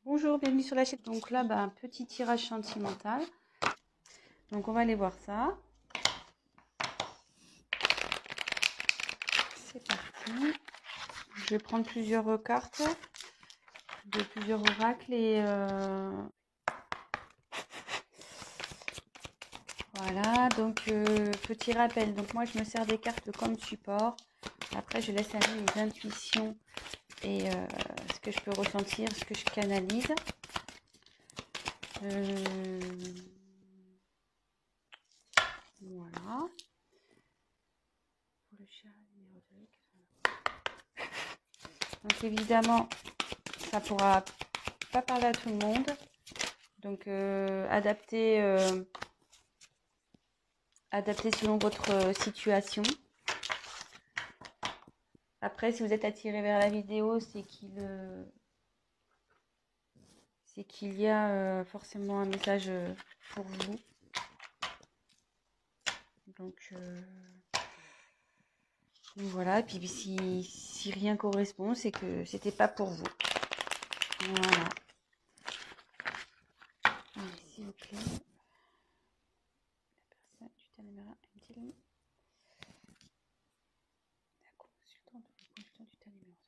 Bonjour, bienvenue sur la chaîne. Donc là, un petit tirage sentimental. Donc on va aller voir ça. C'est parti. Je vais prendre plusieurs cartes de plusieurs oracles et voilà. Donc petit rappel. Donc moi je me sers des cartes comme support. Après je laisse aller les intuitions et ce que je peux ressentir, ce que je canalise. Voilà. Pour le chat numéro 2. Donc évidemment, ça pourra pas parler à tout le monde. Donc adapter selon votre situation. Après, si vous êtes attiré vers la vidéo, c'est qu'il y a forcément un message pour vous. Donc voilà, et puis si rien correspond, c'est que c'était pas pour vous. Voilà. Allez, s'il vous plaît. La personne, tu t'animeras un petit ligne. La consultante du t'animeras, s'il vous plaît.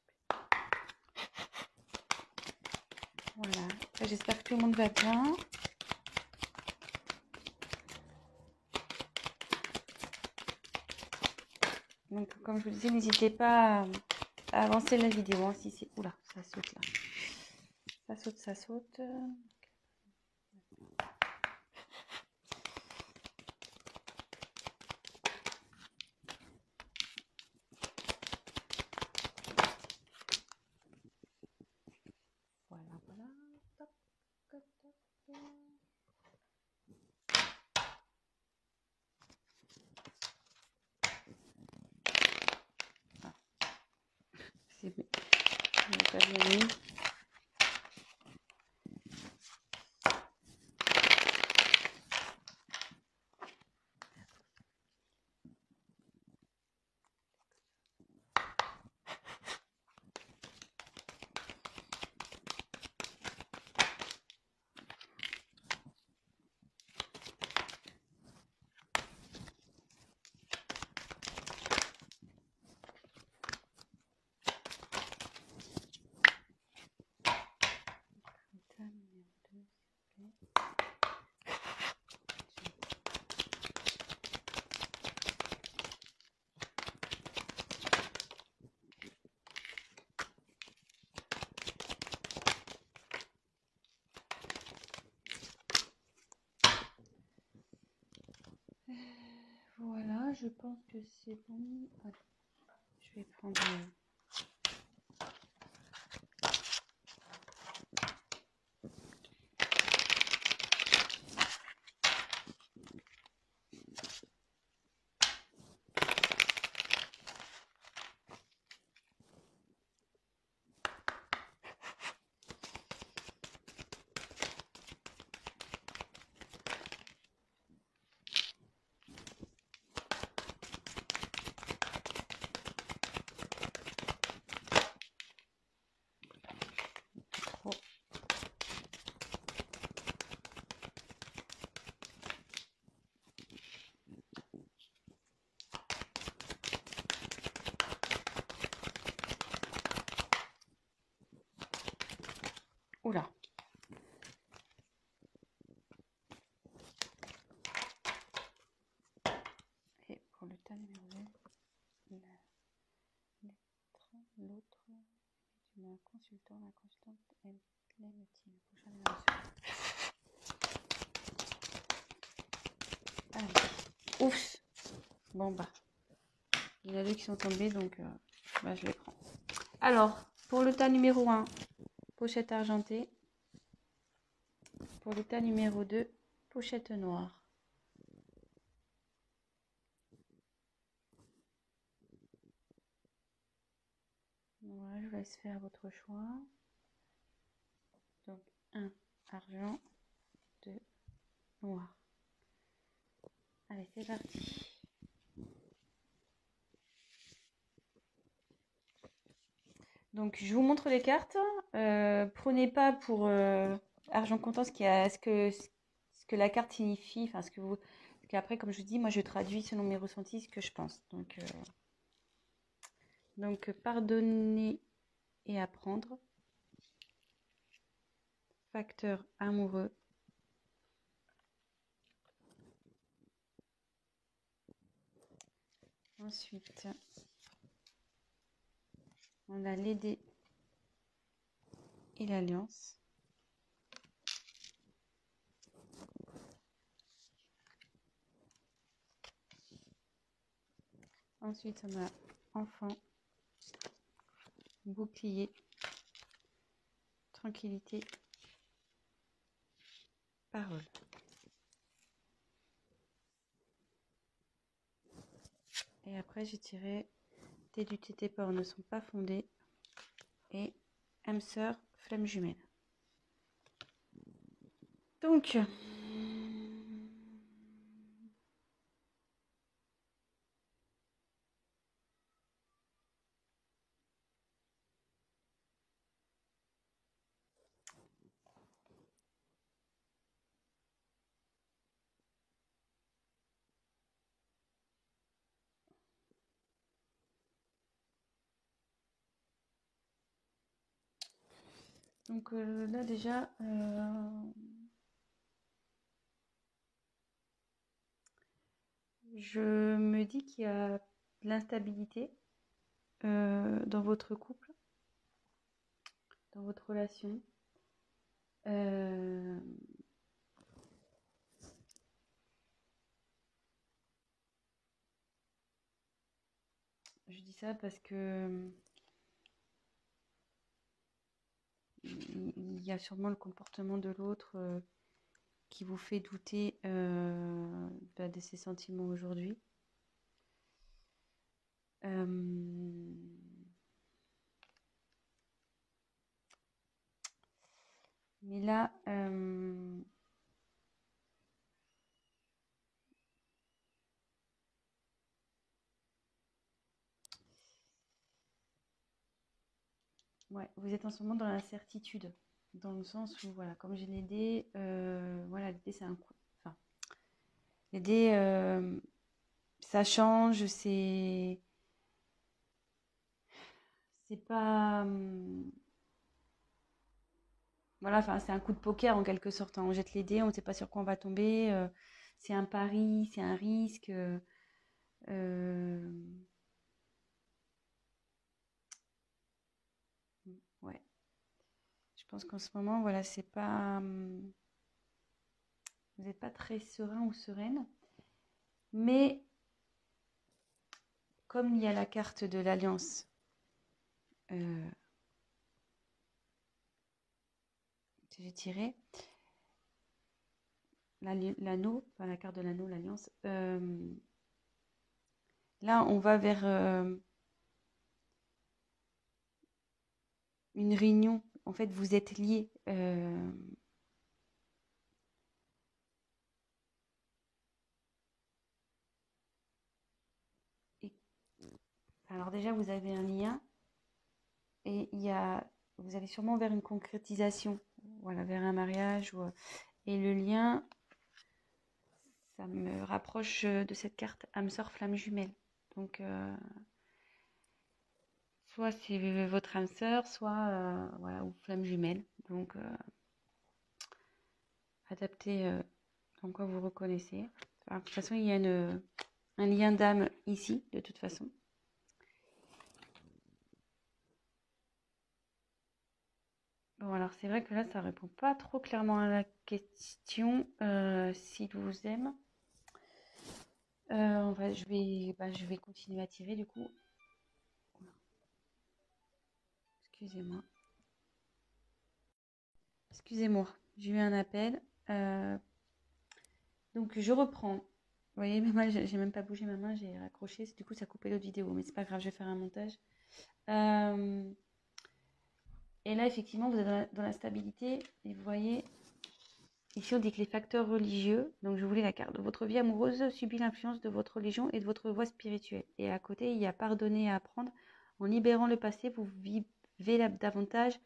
Voilà. J'espère que tout le monde va bien. Donc, comme je vous disais, n'hésitez pas à avancer la vidéo. Hein, si c'est... Oula, ça saute là. Ça saute, ça saute. Voilà, voilà. Top, top, top, top. Ah, c'est pas bien mis. Voilà, je pense que c'est bon. Allez, je vais prendre... Oh. Oula. Et pour le tas numéro 2, l'autre, tu mets un consultant, la consultante, elle l'aime-t-il? Prochain numéro. Allez. Ouf. Bon il y en a deux qui sont tombés, donc je les prends. Alors, pour le tas numéro 1, pochette argentée. Pour le tas numéro 2, pochette noire. Voilà, je vous laisse faire votre choix. Donc, 1 argent, 2 noir. Allez, c'est parti. Donc, je vous montre les cartes. Prenez pas pour argent comptant ce que la carte signifie, enfin ce que vous. Parce qu'après, comme je vous dis, moi je traduis selon mes ressentis ce que je pense. Donc pardonner et apprendre. Facteur amoureux. Ensuite, on a l'aider et l'alliance. Ensuite, on a enfant, bouclier, tranquillité, parole. Et après, j'ai tiré tes dutés, tes peurs ne sont pas fondés et âme sœur, flamme jumelle. Donc, là déjà, je me dis qu'il y a de l'instabilité dans votre couple, dans votre relation. Je dis ça parce que il y a sûrement le comportement de l'autre qui vous fait douter de ses sentiments aujourd'hui. Mais là, ouais, vous êtes en ce moment dans l'incertitude, dans le sens où, voilà, comme j'ai les dés, voilà, les dés, c'est un coup. Enfin, les dés, ça change, c'est pas. Voilà, enfin, c'est un coup de poker en quelque sorte, hein. On jette les dés, on ne sait pas sur quoi on va tomber. C'est un pari, c'est un risque. Euh, ouais. Je pense qu'en ce moment, voilà, c'est pas. Vous n'êtes pas très serein ou sereine. Mais comme il y a la carte de l'alliance que j'ai tirée, l'anneau, enfin la carte de l'anneau, l'alliance, là on va vers une réunion. En fait, vous êtes liés. Et, alors déjà, vous avez un lien et vous allez sûrement vers une concrétisation, voilà, vers un mariage. Et le lien, ça me rapproche de cette carte âme sœur flamme jumelle. Donc, soit c'est votre âme sœur, soit voilà, ou flamme jumelle. Donc, adapté en quoi vous reconnaissez. Enfin, de toute façon, il y a un lien d'âme ici, de toute façon. Bon, alors c'est vrai que là, ça répond pas trop clairement à la question s'il vous aime. Je vais continuer à tirer du coup. Excusez-moi. Excusez-moi, j'ai eu un appel. Donc je reprends. Vous voyez, mais moi j'ai même pas bougé ma main, j'ai raccroché. Du coup, ça a coupé l'autre vidéo, mais c'est pas grave, je vais faire un montage. Et là, effectivement, vous êtes dans la stabilité. Et vous voyez, ici, on dit que les facteurs religieux, donc je voulais la carte, votre vie amoureuse subit l'influence de votre religion et de votre voie spirituelle. Et à côté, il y a pardonner et apprendre. En libérant le passé, vous davantage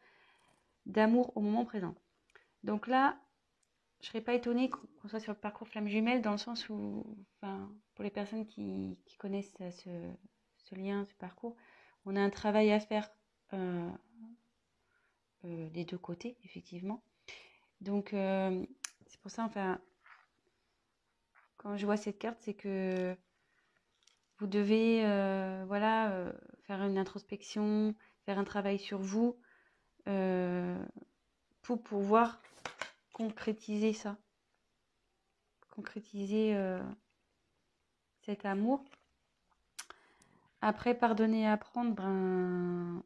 d'amour au moment présent. Donc là, je ne serais pas étonnée qu'on soit sur le parcours flamme jumelle, dans le sens où, enfin, pour les personnes qui connaissent ce lien, ce parcours, on a un travail à faire des deux côtés, effectivement. Donc, c'est pour ça, enfin, quand je vois cette carte, c'est que vous devez faire une introspection, faire un travail sur vous pour pouvoir concrétiser ça, concrétiser cet amour. Après, pardonner et apprendre, ben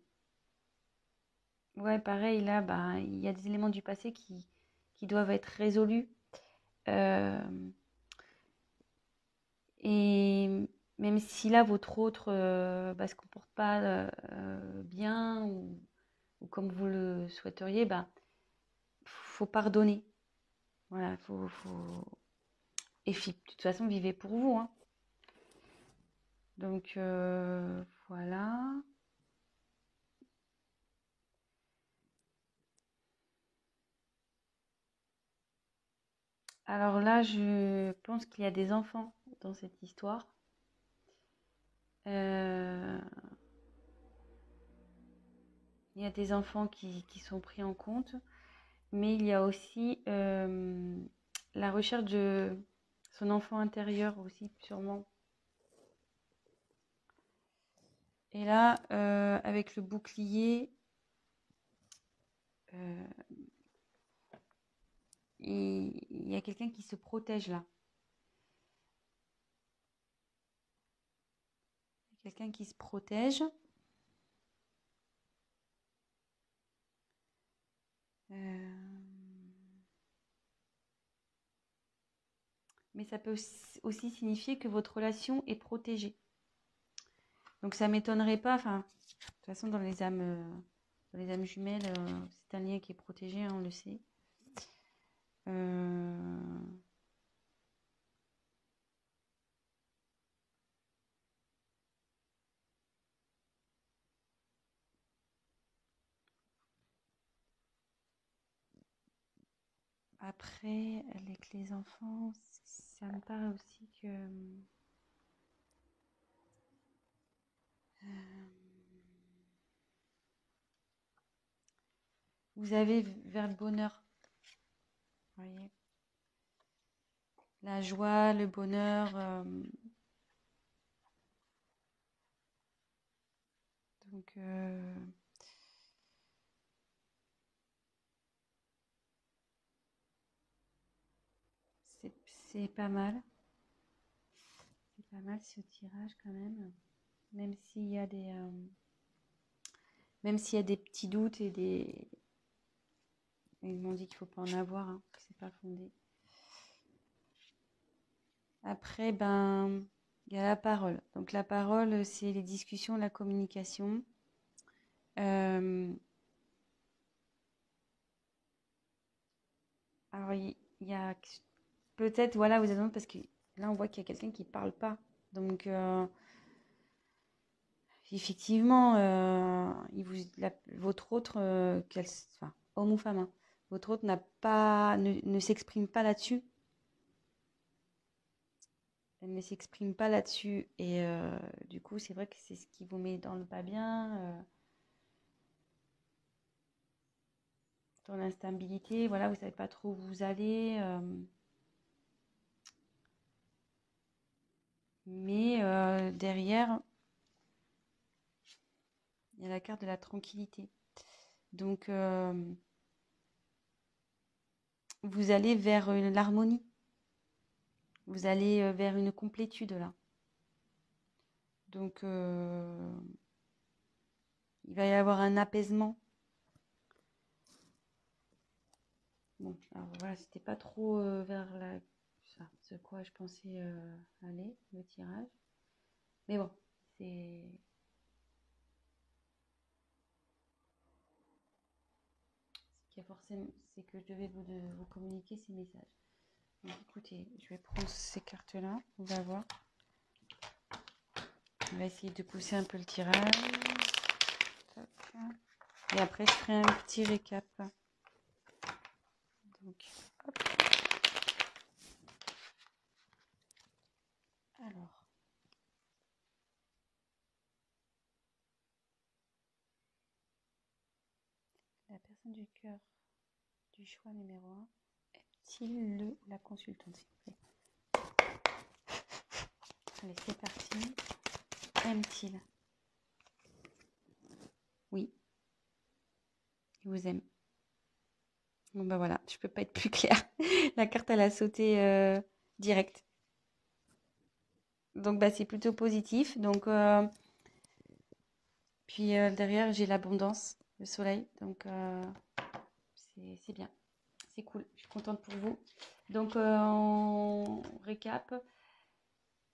ouais, pareil, là, ben, il y a des éléments du passé qui doivent être résolus. Et même si là, votre autre se comporte pas bien ou comme vous le souhaiteriez, ben, faut pardonner. Voilà, Et de toute façon, vivez pour vous. Hein. Donc, voilà. Alors là, je pense qu'il y a des enfants dans cette histoire. Il y a des enfants qui sont pris en compte, mais il y a aussi la recherche de son enfant intérieur aussi, sûrement. Et là, avec le bouclier, il y a quelqu'un qui se protège là. Quelqu'un qui se protège. Mais ça peut aussi signifier que votre relation est protégée. Donc ça m'étonnerait pas, enfin, de toute façon dans les âmes jumelles, c'est un lien qui est protégé, hein, on le sait. Après, avec les enfants, ça me paraît aussi que vous avez vers le bonheur. Vous voyez, la joie, le bonheur. Donc, c'est pas mal. C'est pas mal ce tirage quand même. Même s'il y a des, même s'il y a des petits doutes et des, ils m'ont dit qu'il faut pas en avoir, hein, que c'est pas fondé. Après, ben, il y a la parole. Donc la parole, c'est les discussions, la communication. Alors il y a peut-être, voilà, vous avez parce que là on voit qu'il y a quelqu'un qui parle pas. Donc effectivement, votre autre, enfin, homme ou femme, hein, votre autre ne s'exprime pas là-dessus. Elle ne s'exprime pas là-dessus. Et du coup, c'est vrai que c'est ce qui vous met dans le pas bien, dans l'instabilité. Voilà, vous savez pas trop où vous allez. Mais derrière, il y a la carte de la tranquillité. Donc, vous allez vers l'harmonie. Vous allez vers une complétude là. Donc, il va y avoir un apaisement. Bon, alors voilà, c'était pas trop vers ce quoi je pensais aller, le tirage. Mais bon, c'est... Ce qui est forcément, c'est que je devais vous communiquer ces messages. Donc, écoutez, je vais prendre ces cartes-là, on va voir. On va essayer de pousser un peu le tirage. Tac. Et après, je ferai un petit récap. Donc, hop. Alors. La personne du cœur du choix numéro 1 est-il le ou la consultante, s'il vous plaît? Allez, c'est parti. Aime-t-il? Oui. Il vous aime. Bon, bah voilà, je peux pas être plus claire. La carte, elle a sauté direct. Donc, bah, c'est plutôt positif. Donc, puis derrière, j'ai l'abondance, le soleil. Donc, c'est bien. C'est cool. Je suis contente pour vous. Donc, on récap.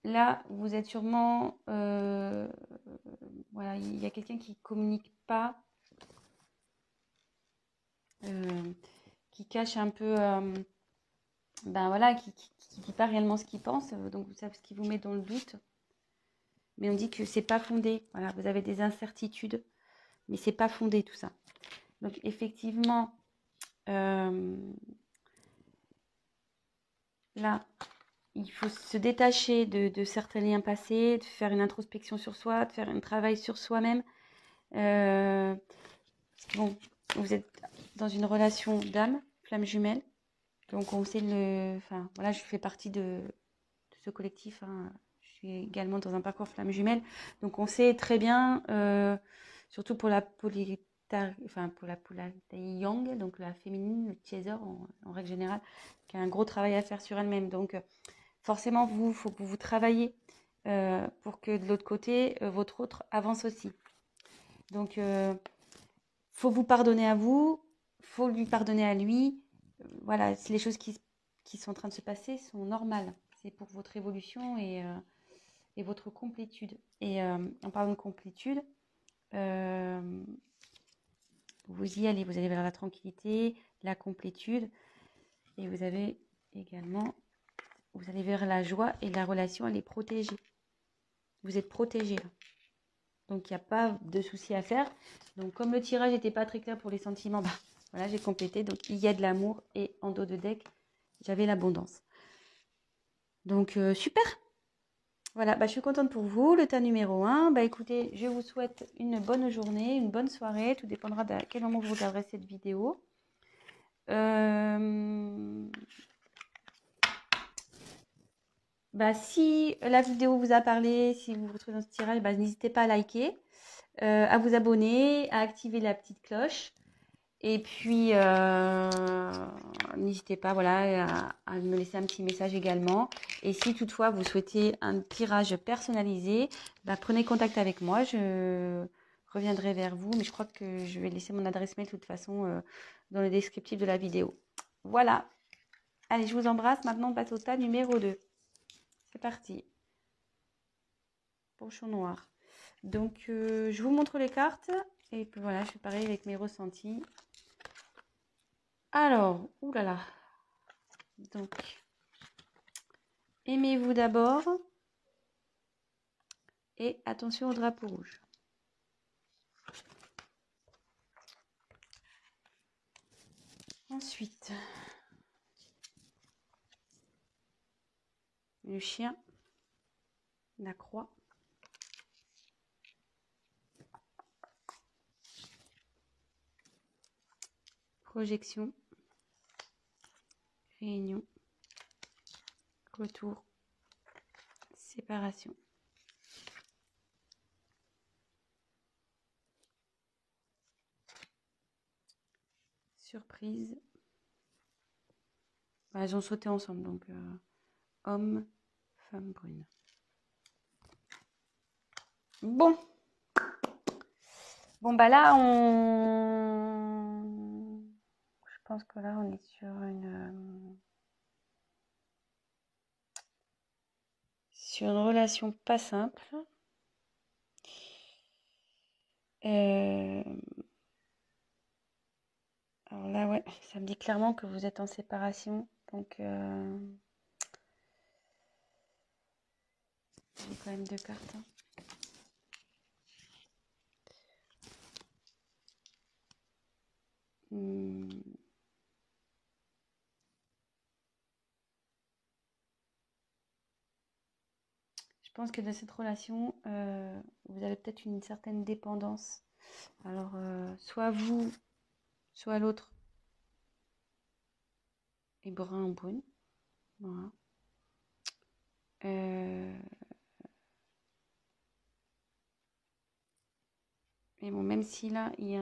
Là, vous êtes sûrement... voilà, il y a quelqu'un qui communique pas, qui cache un peu... ben voilà, qui dit pas réellement ce qu'il pense. Donc, vous savez ce qui vous met dans le doute. Mais on dit que c'est pas fondé. Voilà, vous avez des incertitudes, mais c'est pas fondé tout ça. Donc, effectivement, là, il faut se détacher de certains liens passés, de faire une introspection sur soi, de faire un travail sur soi-même. Bon, vous êtes dans une relation d'âme, flamme jumelle. Donc on sait enfin voilà, je fais partie de ce collectif. Hein. Je suis également dans un parcours flamme jumelle. Donc on sait très bien, surtout pour la polarité yang, donc la féminine, le chaser en règle générale, qui a un gros travail à faire sur elle-même. Donc forcément, il faut que vous travaillez pour que de l'autre côté, votre autre avance aussi. Donc faut vous pardonner à vous, faut lui pardonner à lui. Voilà, les choses qui sont en train de se passer sont normales. C'est pour votre évolution et votre complétude. Et en parlant de complétude, vous y allez. Vous allez vers la tranquillité, la complétude. Et vous avez également, vous allez vers la joie et la relation, elle est protégée. Vous êtes protégé là. Donc, il n'y a pas de souci à faire. Donc, comme le tirage n'était pas très clair pour les sentiments, bah, voilà, j'ai complété. Donc, il y a de l'amour et en dos de deck, j'avais l'abondance. Donc, super. Voilà, bah, je suis contente pour vous. Le tas numéro 1. Bah, écoutez, je vous souhaite une bonne journée, une bonne soirée. Tout dépendra de quel moment vous regarderez cette vidéo. Bah, si la vidéo vous a parlé, si vous vous retrouvez dans ce tirage, bah, n'hésitez pas à liker, à vous abonner, à activer la petite cloche. Et puis, n'hésitez pas voilà, à me laisser un petit message également. Et si toutefois vous souhaitez un tirage personnalisé, bah, prenez contact avec moi. Je reviendrai vers vous. Mais je crois que je vais laisser mon adresse mail de toute façon dans le descriptif de la vidéo. Voilà. Allez, je vous embrasse. Maintenant, on passe au tas numéro 2. C'est parti. Pochon noir. Donc, je vous montre les cartes. Et puis voilà, je fais pareil avec mes ressentis. Alors, oulala. Donc, aimez-vous d'abord. Et attention au drapeau rouge. Ensuite, le chien, la croix, projection, réunion, retour, séparation. Surprise. Bah, elles ont sauté ensemble, donc homme, femme brune. Bon. Bon, bah là, je pense que là, on est sur une relation pas simple. Alors là, ouais, ça me dit clairement que vous êtes en séparation. Donc, j'ai quand même 2 cartes. Hein. Hmm. Je pense que dans cette relation, vous avez peut-être une certaine dépendance. Alors, soit vous, soit l'autre est brun ou brune. Voilà. Mais bon, même si là, il y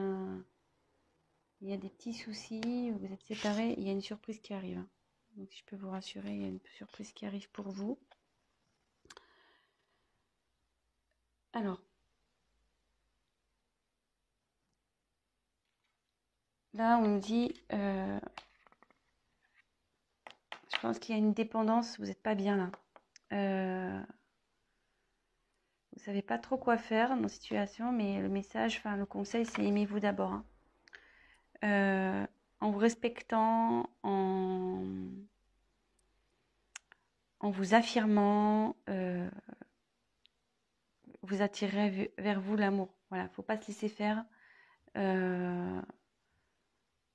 a des petits soucis, vous êtes séparés, il y a une surprise qui arrive. Hein. Donc, si je peux vous rassurer, il y a une surprise qui arrive pour vous. Alors, là, on me dit, je pense qu'il y a une dépendance, vous n'êtes pas bien là. Vous savez pas trop quoi faire dans cette situation, mais le message, enfin le conseil, c'est aimez-vous d'abord. Hein. En vous respectant, en vous affirmant, vous attirez vers vous l'amour. Voilà, faut pas se laisser faire.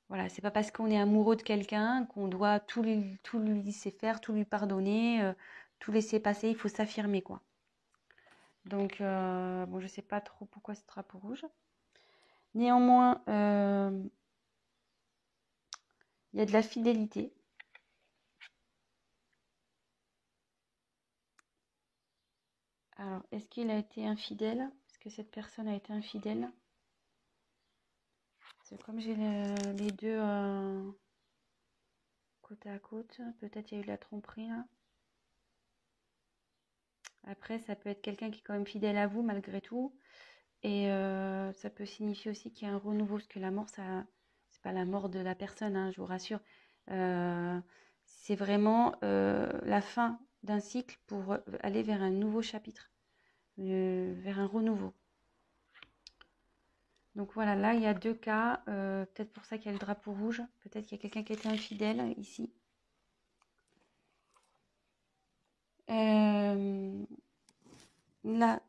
Voilà, c'est pas parce qu'on est amoureux de quelqu'un qu'on doit tout lui laisser faire, tout lui pardonner, tout laisser passer. Il faut s'affirmer, quoi. Donc, bon, je sais pas trop pourquoi ce drapeau rouge. Néanmoins, il y a de la fidélité. Alors, est-ce qu'il a été infidèle? Est-ce que cette personne a été infidèle? Parce que comme j'ai les deux côte à côte, peut-être il y a eu de la tromperie là. Après, ça peut être quelqu'un qui est quand même fidèle à vous malgré tout. Et ça peut signifier aussi qu'il y a un renouveau, parce que la mort, ça, c'est pas la mort de la personne, hein, je vous rassure. C'est vraiment la fin d'un cycle pour aller vers un nouveau chapitre, vers un renouveau. Donc voilà, là, il y a deux cas. Peut-être pour ça qu'il y a le drapeau rouge. Peut-être qu'il y a quelqu'un qui a été infidèle ici. Là,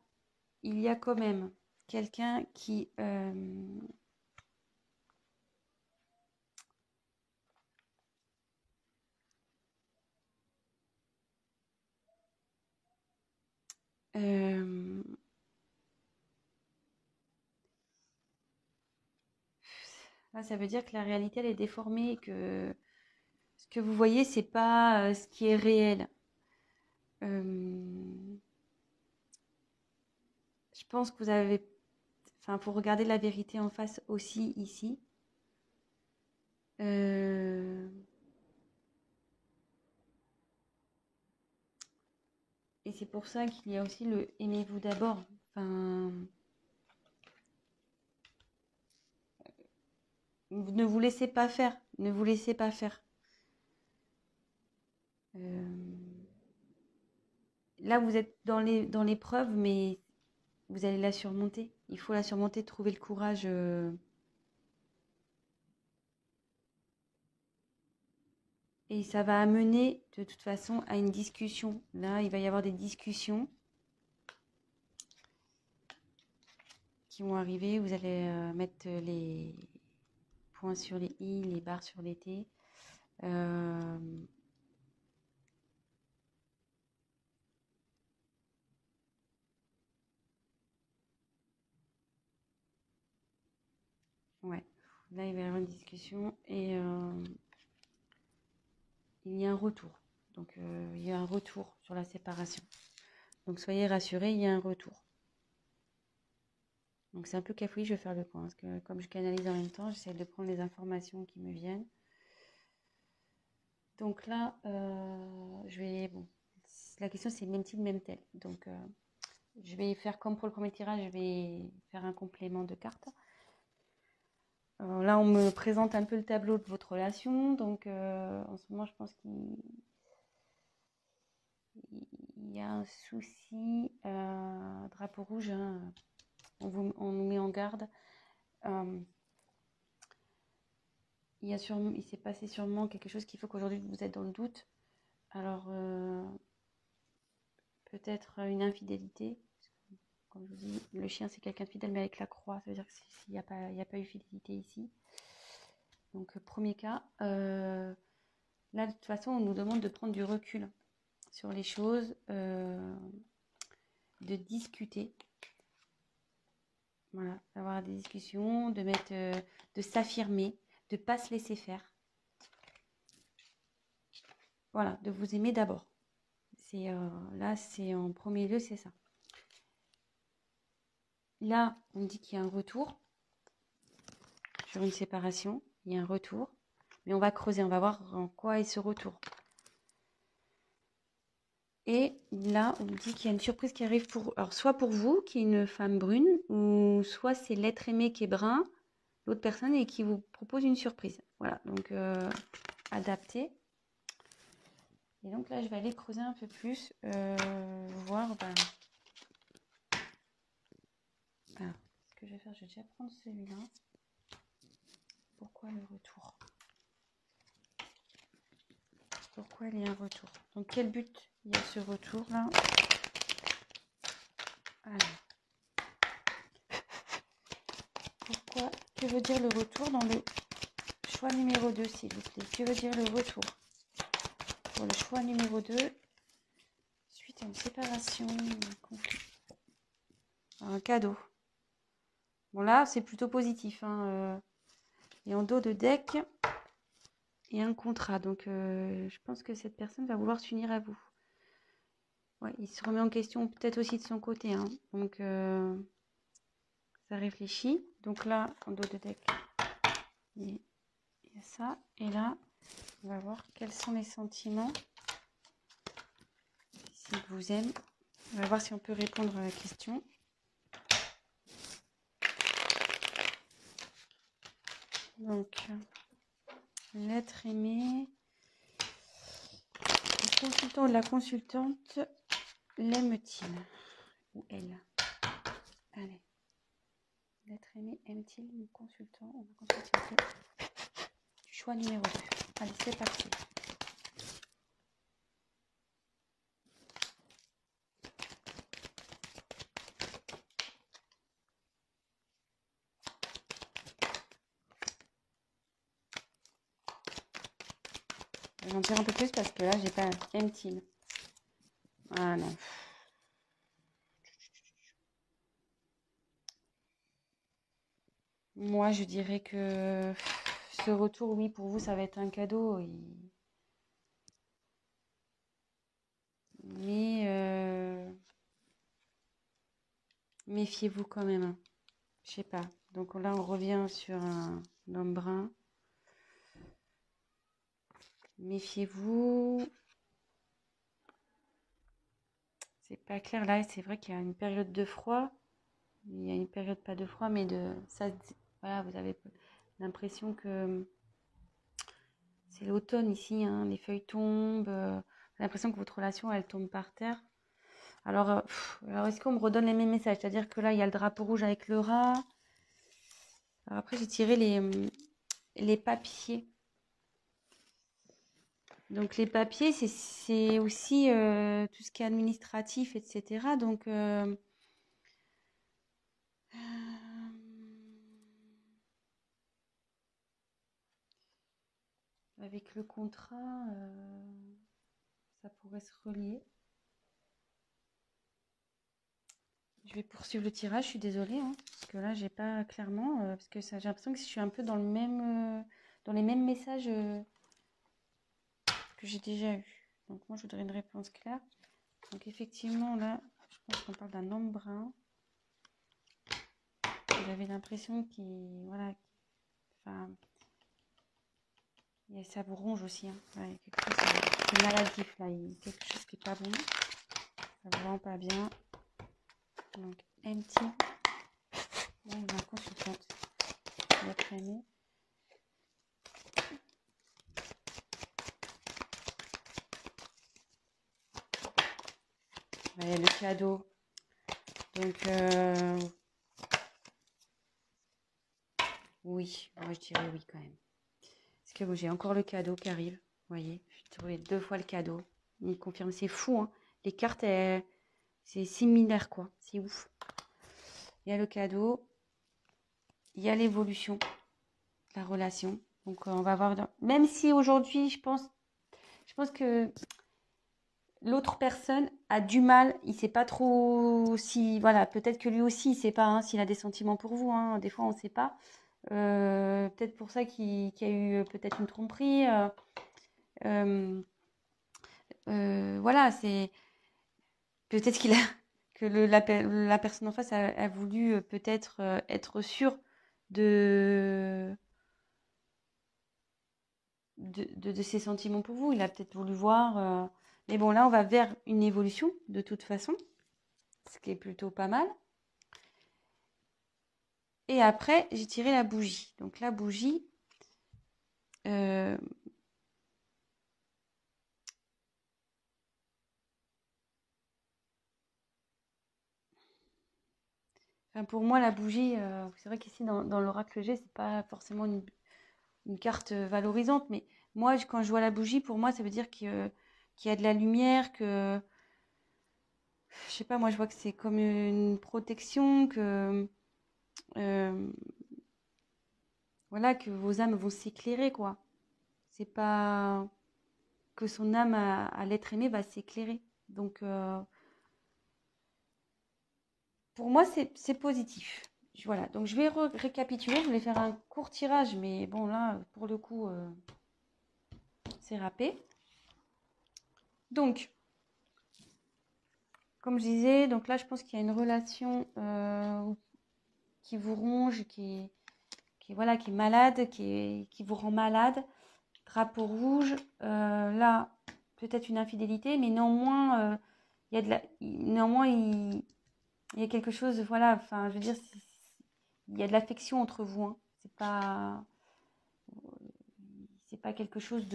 il y a quand même quelqu'un qui... là, ça veut dire que la réalité, elle est déformée et que ce que vous voyez, c'est pas ce qui est réel. Je pense que vous avez... Enfin, faut regarder la vérité en face aussi ici. Et c'est pour ça qu'il y a aussi le aimez-vous d'abord. Enfin, ne vous laissez pas faire. Ne vous laissez pas faire. Là, vous êtes dans l'épreuve, mais vous allez la surmonter. Il faut la surmonter, trouver le courage. Et ça va amener de toute façon à une discussion. Là, il va y avoir des discussions qui vont arriver. Vous allez mettre les points sur les i, les barres sur les t. Ouais, là, il va y avoir une discussion et il y a un retour. Donc, il y a un retour sur la séparation. Donc, soyez rassurés, il y a un retour. Donc, c'est un peu cafouillis, je vais faire le point. Parce que comme je canalise en même temps, j'essaie de prendre les informations qui me viennent. Donc là, je vais... Bon, la question, c'est même-t-il, même-t-elle. Donc, je vais faire comme pour le premier tirage, je vais faire un complément de cartes. Là, on me présente un peu le tableau de votre relation. Donc, en ce moment, je pense qu'il y a un souci. Drapeau rouge, hein, on nous met en garde. Il s'est passé sûrement quelque chose qui fait qu'aujourd'hui, vous êtes dans le doute. Alors, peut-être une infidélité. Comme je vous dis, le chien, c'est quelqu'un de fidèle, mais avec la croix. Ça veut dire qu'il n'y a pas eu fidélité ici. Donc, premier cas, là, de toute façon, on nous demande de prendre du recul sur les choses, de discuter. Voilà, d'avoir des discussions, de mettre, de s'affirmer, de ne pas se laisser faire. Voilà, de vous aimer d'abord. Là, c'est en premier lieu, c'est ça. Là, on dit qu'il y a un retour sur une séparation. Il y a un retour. Mais on va creuser, on va voir en quoi est ce retour. Et là, on dit qu'il y a une surprise qui arrive alors, soit pour vous, qui est une femme brune, ou soit c'est l'être aimé qui est brun, l'autre personne, et qui vous propose une surprise. Voilà, donc adapté. Et donc là, je vais aller creuser un peu plus, voir. Alors, ce que je vais faire, je vais déjà prendre celui-là. Pourquoi le retour? Pourquoi il y a un retour? Donc, quel but il y a ce retour-là? Alors, pourquoi? Que veut dire le retour dans le choix numéro 2, s'il vous plaît? Que veut dire le retour? Pour le choix numéro 2, suite à une séparation, un conflit. Un cadeau. Bon, là, c'est plutôt positif. Et en dos de deck, il y a un contrat. Donc, je pense que cette personne va vouloir s'unir à vous. Ouais, il se remet en question peut-être aussi de son côté. Donc, ça réfléchit. Donc là, en dos de deck, il y a ça. Et là, on va voir quels sont les sentiments. S'il vous aime. On va voir si on peut répondre à la question. Donc, l'être aimé. Le consultant ou la consultante l'aime-t-il? Ou elle? Allez. L'être aimé aime-t-il le consultant ou la consultante? Choix numéro 2. Allez, c'est parti. Je vais en dire un peu plus parce que là, j'ai pas aime-t-il. Ah non. Moi, je dirais que ce retour, oui, pour vous, ça va être un cadeau. Mais méfiez-vous quand même. Je sais pas. Donc là, on revient sur un homme brun. Méfiez-vous. C'est pas clair là. C'est vrai qu'il y a une période de froid. Il y a une période pas de froid, mais de ça. Voilà, vous avez l'impression que c'est l'automne ici. Les feuilles tombent. J'ai l'impression que votre relation, elle tombe par terre. Alors est-ce qu'on me redonne les mêmes messages? C'est-à-dire que là, il y a le drapeau rouge avec le rat. Alors après, j'ai tiré les papiers. Donc, les papiers, c'est aussi tout ce qui est administratif, etc. Donc, avec le contrat, ça pourrait se relier. Je vais poursuivre le tirage, je suis désolée, parce que là, j'ai pas clairement, parce que j'ai l'impression que je suis un peu dans le même, dans les mêmes messages que j'ai déjà eu. Donc, moi, je voudrais une réponse claire. Donc, effectivement, là, je pense qu'on parle d'un homme brun. J'avais l'impression qu'il, voilà, enfin, et ça vous ronge aussi. Ouais, quelque chose c'est maladif là, quelque chose qui n'est pas bon. Ça vous rend pas bien. Donc, empty. Là, il y a un consultante. Votre aimé. Ouais, le cadeau. Donc, oui, moi je dirais oui quand même. Parce que j'ai encore le cadeau qui arrive. Vous voyez, j'ai trouvé 2 fois le cadeau. Il confirme, c'est fou. Les cartes, c'est similaire quoi. C'est ouf. Il y a le cadeau. Il y a l'évolution de la relation. Donc, on va voir. Même si aujourd'hui, je pense que l'autre personne a du mal. Il sait pas trop si, voilà, peut-être que lui aussi, il sait pas hein, s'il a des sentiments pour vous. Hein. Des fois, on ne sait pas. Peut-être pour ça qu'il y a eu peut-être une tromperie. Euh, voilà, c'est peut-être qu'il a que la personne en face a voulu peut-être être sûre de, de ses sentiments pour vous. Il a peut-être voulu voir. Mais bon, là, on va vers une évolution de toute façon, ce qui est plutôt pas mal. Et après, j'ai tiré la bougie. Donc la bougie, euh, enfin, pour moi, la bougie, c'est vrai qu'ici dans l'oracle G, c'est pas forcément une carte valorisante, mais moi, quand je vois la bougie, pour moi, ça veut dire qu'il y a de la lumière, que je sais pas, moi, je vois que c'est comme une protection, que euh, voilà, que vos âmes vont s'éclairer, quoi. C'est pas que son âme à l'être aimé va s'éclairer. Donc, pour moi, c'est positif. Voilà, donc je vais récapituler. Je voulais faire un court tirage, mais bon, là, pour le coup, c'est râpé. Donc, comme je disais, donc là, je pense qu'il y a une relation qui vous ronge, voilà, qui est malade, qui vous rend malade. Drapeau rouge, là, peut-être une infidélité, mais néanmoins, il y a néanmoins, il y a quelque chose, voilà, enfin, je veux dire, il y a de l'affection entre vous, hein. C'est pas quelque chose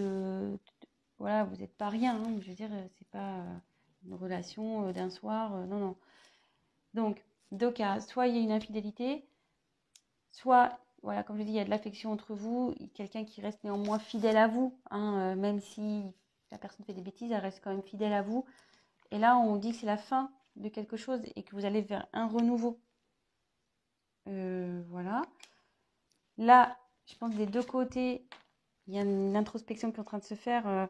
voilà, vous n'êtes pas rien, hein. Je veux dire, c'est pas une relation d'un soir, non, non. Donc, deux cas, soit il y a une infidélité, soit, voilà, comme je dis, il y a de l'affection entre vous, quelqu'un qui reste néanmoins fidèle à vous, hein, même si la personne fait des bêtises, elle reste quand même fidèle à vous. Et là, on dit que c'est la fin de quelque chose et que vous allez vers un renouveau. Voilà. Là, je pense que des deux côtés, il y a une introspection qui est en train de se faire.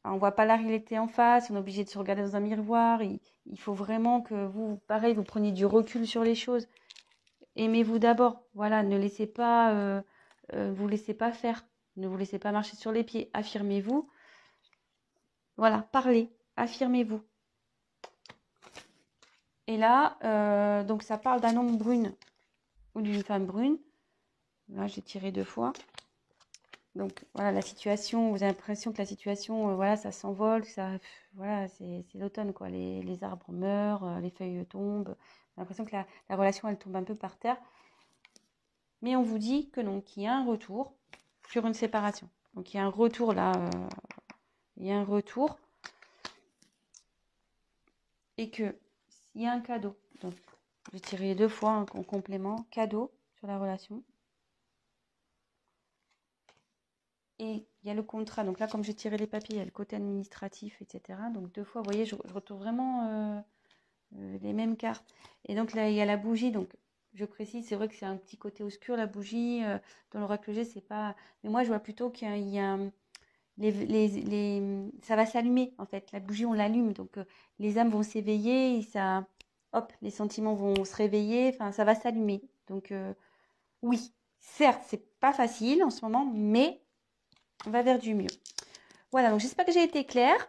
On ne voit pas la réalité en face, on est obligé de se regarder dans un miroir. Il faut vraiment que vous, pareil, vous preniez du recul sur les choses. Aimez-vous d'abord. Voilà, ne laissez pas, vous laissez pas faire. Ne vous laissez pas marcher sur les pieds. Affirmez-vous. Voilà, parlez. Affirmez-vous. Et là, donc ça parle d'un homme brune ou d'une femme brune. Là, j'ai tiré deux fois. Donc voilà, la situation, vous avez l'impression que la situation, voilà, ça s'envole, voilà, c'est l'automne, quoi. Les arbres meurent, les feuilles tombent. On a l'impression que la relation, elle tombe un peu par terre. Mais on vous dit que non, qu'il y a un retour sur une séparation. Donc il y a un retour là, il y a un retour. Et que s'il y a un cadeau, donc j'ai tiré deux fois en complément, cadeau sur la relation. Et il y a le contrat. Donc là, comme j'ai tiré les papiers, il y a le côté administratif, etc. Donc deux fois, vous voyez, je retrouve vraiment les mêmes cartes. Et donc là, il y a la bougie. Donc je précise, c'est vrai que c'est un petit côté obscur, la bougie. Dans l'oracle G, c'est pas... Mais moi, je vois plutôt qu'il y a ça va s'allumer, en fait. La bougie, on l'allume. Donc les âmes vont s'éveiller et ça... Hop, les sentiments vont se réveiller. Enfin, ça va s'allumer. Donc oui, certes, c'est pas facile en ce moment, mais on va vers du mieux. Voilà, donc j'espère que j'ai été claire.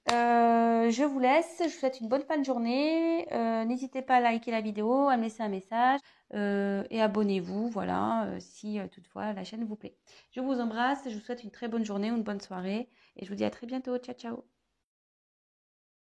Je vous laisse, je vous souhaite une bonne fin de journée. N'hésitez pas à liker la vidéo, à me laisser un message et abonnez-vous, voilà, si toutefois la chaîne vous plaît. Je vous embrasse, je vous souhaite une très bonne journée ou une bonne soirée et je vous dis à très bientôt. Ciao, ciao.